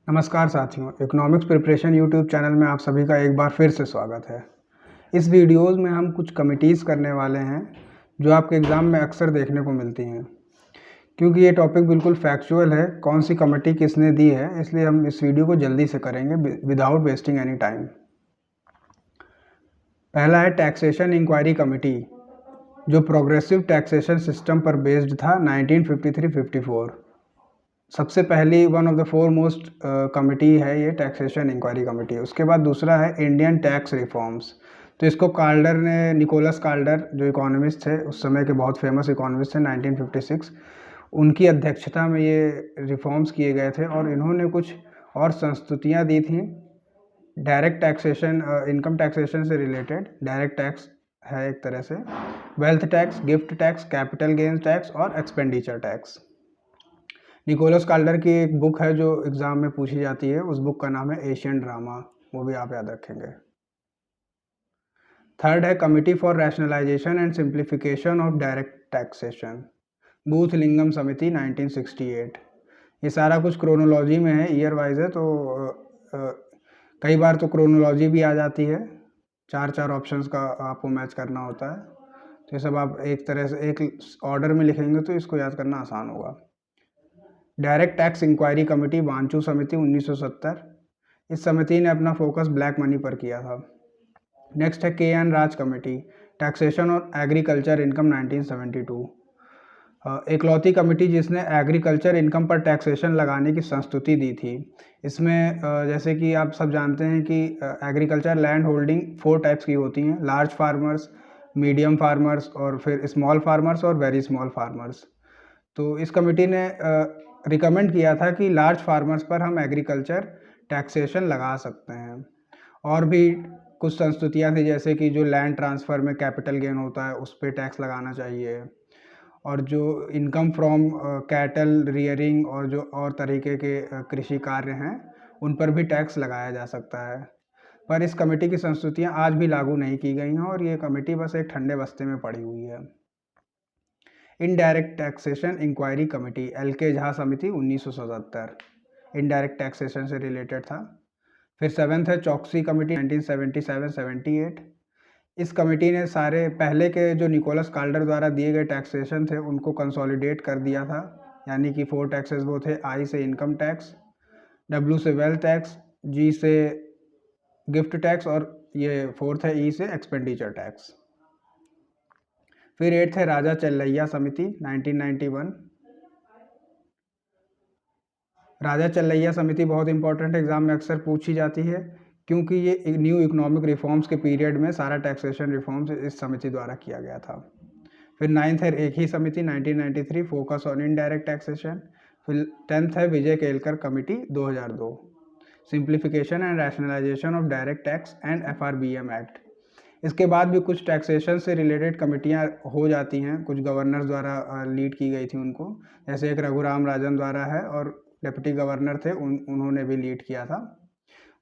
नमस्कार साथियों, economics preparation YouTube channel में आप सभी का एक बार फिर से स्वागत है। इस वीडियोज़ में हम कुछ कमिटीज़ करने वाले हैं जो आपके एग्ज़ाम में अक्सर देखने को मिलती हैं। क्योंकि ये टॉपिक बिल्कुल फैक्चुअल है, कौन सी कमेटी किसने दी है, इसलिए हम इस वीडियो को जल्दी से करेंगे विदाउट वेस्टिंग एनी टाइम। पहला है टैक्सेशन इंक्वायरी कमेटी, जो प्रोग्रेसिव टैक्सेशन सिस्टम पर बेस्ड था 1953-54। सबसे पहली one of the four most committee है ये टैक्सेशन इंक्वायरी कमेटी। उसके बाद दूसरा है इंडियन टैक्स रिफॉर्म्स। तो इसको कार्डर ने, निकोलस कार्डर जो इकोनॉमिस्ट थे, उस समय के बहुत फेमस इकोनॉमिस्ट थे 1956, उनकी अध्यक्षता में ये रिफॉर्म्स किए गए थे और इन्होंने कुछ और संस्तुतियाँ दी थी डायरेक्ट टैक्सेशन, इनकम टैक्सेशन से रिलेटेड। डायरेक्ट टैक्स है एक तरह से, wealth tax, gift tax, capital gains tax और एक्सपेंडिचर टैक्स। निकोलस कार्डर की एक बुक है जो एग्ज़ाम में पूछी जाती है, उस बुक का नाम है एशियन ड्रामा, वो भी आप याद रखेंगे। थर्ड है committee for rationalisation and simplification of direct taxation, Boothalingam समिति 1968। ये सारा कुछ क्रोनोलॉजी में है, ईयर वाइज है, तो कई बार तो क्रोनोलॉजी भी आ जाती है, चार ऑप्शंस का आपको मैच करना होता है। तो ये सब आप एक तरह से एक ऑर्डर में लिखेंगे तो इसको याद करना आसान होगा। Direct tax inquiry committee, Wanchoo समिति 1970। इस समिति ने अपना फोकस ब्लैक मनी पर किया था। नेक्स्ट है के.एन. राज कमेटी, टैक्सेशन और एग्रीकल्चर इनकम 1972। एकलौती कमेटी जिसने एग्रीकल्चर इनकम पर टैक्सेशन लगाने की संस्तुति दी थी। इसमें जैसे कि आप सब जानते हैं कि एग्रीकल्चर लैंड होल्डिंग 4 टाइप्स की होती हैं, लार्ज फार्मर्स, मीडियम फार्मर्स और फिर स्मॉल फार्मर्स और वेरी स्मॉल फार्मर्स। तो इस कमेटी ने रिकमेंड किया था कि लार्ज फार्मर्स पर हम एग्रीकल्चर टैक्सेशन लगा सकते हैं। और भी कुछ संस्तुतियाँ थी, जैसे कि जो लैंड ट्रांसफ़र में कैपिटल गेन होता है उस पर टैक्स लगाना चाहिए, और जो इनकम फ्रॉम कैटल रियरिंग और जो और तरीके के कृषि कार्य हैं उन पर भी टैक्स लगाया जा सकता है। पर इस कमेटी की संस्तुतियाँ आज भी लागू नहीं की गई हैं और ये कमेटी बस एक ठंडे बस्ते में पड़ी हुई है। Indirect taxation inquiry committee, L K. Jha समिति 1977, इनडायरेक्ट टैक्सेशन से रिलेटेड था। फिर 7th है चौकसी कमेटी 1977-78। इस कमेटी ने सारे पहले के जो निकोलस कार्डर द्वारा दिए गए टैक्सेशन थे उनको कंसोलिडेट कर दिया था, यानी कि 4 टैक्सेस वो थे, आई से इनकम टैक्स, डब्ल्यू से वेल्थ टैक्स, जी से गिफ्ट टैक्स और ये 4th है ई से एक्सपेंडिचर टैक्स। फिर 8th है राजा चल्लैया समिति 1991। राजा चल्लैया समिति बहुत इंपॉर्टेंट एग्जाम में अक्सर पूछी जाती है, क्योंकि ये न्यू इकोनॉमिक रिफॉर्म्स के पीरियड में सारा टैक्सेशन रिफॉर्म्स इस समिति द्वारा किया गया था। फिर 9th है एक ही समिति 1993, फोकस ऑन इनडायरेक्ट टैक्सेशन। फिर 10th है Vijay Kelkar committee 2002, simplification and rationalisation of direct tax and FRBM act. इसके बाद भी कुछ टैक्सेशन से रिलेटेड कमेटियाँ हो जाती हैं, कुछ गवर्नर्स द्वारा लीड की गई थी उनको, जैसे एक रघुराम राजन द्वारा है और डिप्टी गवर्नर थे उन्होंने भी लीड किया था।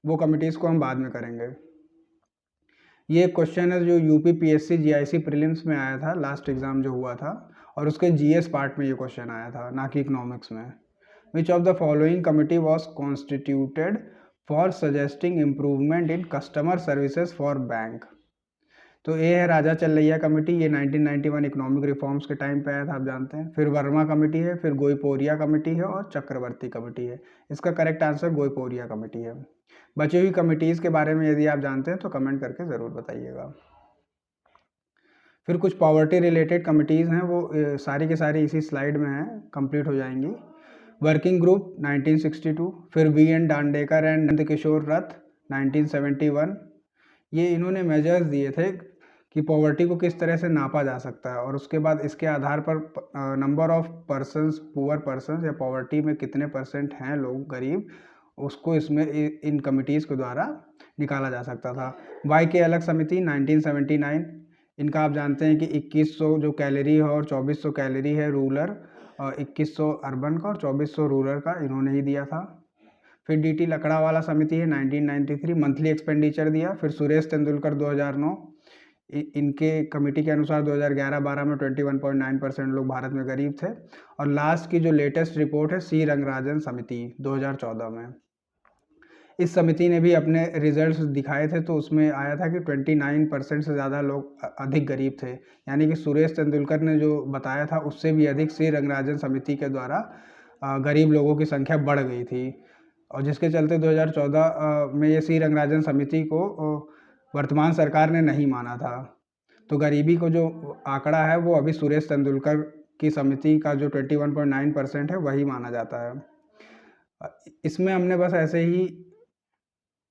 वो कमिटीज़ को हम बाद में करेंगे। ये क्वेश्चन है जो यूपी PSC GIC प्रीलिम्स में आया था, लास्ट एग्ज़ाम जो हुआ था, और उसके GS पार्ट में ये क्वेश्चन आया था, ना कि इकोनॉमिक्स में। Which of the following committee was constituted for suggesting improvement in customer services for bank. तो ये है राजा चल्लैया कमेटी, ये 1991 इकोनॉमिक रिफॉर्म्स के टाइम पे आया था, आप जानते हैं। फिर वर्मा कमेटी है, फिर गोईपोरिया कमेटी है और चक्रवर्ती कमेटी है। इसका करेक्ट आंसर गोईपोरिया कमेटी है। बची हुई कमेटीज़ के बारे में यदि आप जानते हैं तो कमेंट करके ज़रूर बताइएगा। फिर कुछ पॉवर्टी रिलेटेड कमिटीज़ हैं, वो सारी की सारी इसी स्लाइड में हैं, कंप्लीट हो जाएंगी। वर्किंग ग्रुप 1962, फिर V.N. दांडेकर एंड नंदकिशोर रथ 1971। ये इन्होंने मेजर्स दिए थे कि पॉवर्टी को किस तरह से नापा जा सकता है, और उसके बाद इसके आधार पर number of persons, poor persons या पॉवर्टी में कितने % हैं लोग गरीब, उसको इसमें इन कमिटीज़ के द्वारा निकाला जा सकता था। Y.K. अलग समिति 1979, इनका आप जानते हैं कि 2100 जो कैलोरी है और 2400 कैलोरी है रूरल, और 2100 अर्बन का और 2400 रूरल का इन्होंने ही दिया था। फिर D.T. लकड़ावाला समिति है 1993, मंथली एक्सपेंडिचर दिया। फिर सुरेश तेंदुलकर 2009, इनके कमेटी के अनुसार 2011-12 में 21.9% लोग भारत में गरीब थे। और लास्ट की जो लेटेस्ट रिपोर्ट है C. रंगराजन समिति 2014 में। इस समिति ने भी अपने रिजल्ट्स दिखाए थे, तो उसमें आया था कि 29% से ज़्यादा लोग अधिक गरीब थे, यानी कि सुरेश तेंदुलकर ने जो बताया था उससे भी अधिक श्री रंगराजन समिति के द्वारा गरीब लोगों की संख्या बढ़ गई थी, और जिसके चलते 2014 में ये श्री रंगराजन समिति को वर्तमान सरकार ने नहीं माना था। तो गरीबी को जो आंकड़ा है वो अभी सुरेश तेंदुलकर की समिति का जो 21.9% है वही माना जाता है। इसमें हमने बस ऐसे ही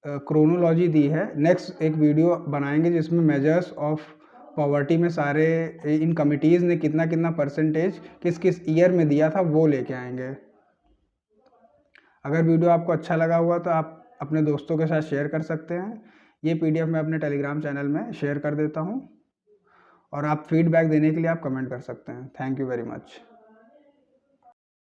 क्रोनोलॉजी दी है। नेक्स्ट एक वीडियो बनाएंगे जिसमें मेजर्स ऑफ पॉवर्टी में सारे इन कमिटीज़ ने कितना कितना परसेंटेज किस किस ईयर में दिया था वो लेके आएंगे। अगर वीडियो आपको अच्छा लगा हुआ तो आप अपने दोस्तों के साथ शेयर कर सकते हैं। ये PDF मैं अपने टेलीग्राम चैनल में शेयर कर देता हूँ, और आप फीडबैक देने के लिए आप कमेंट कर सकते हैं। Thank you very much.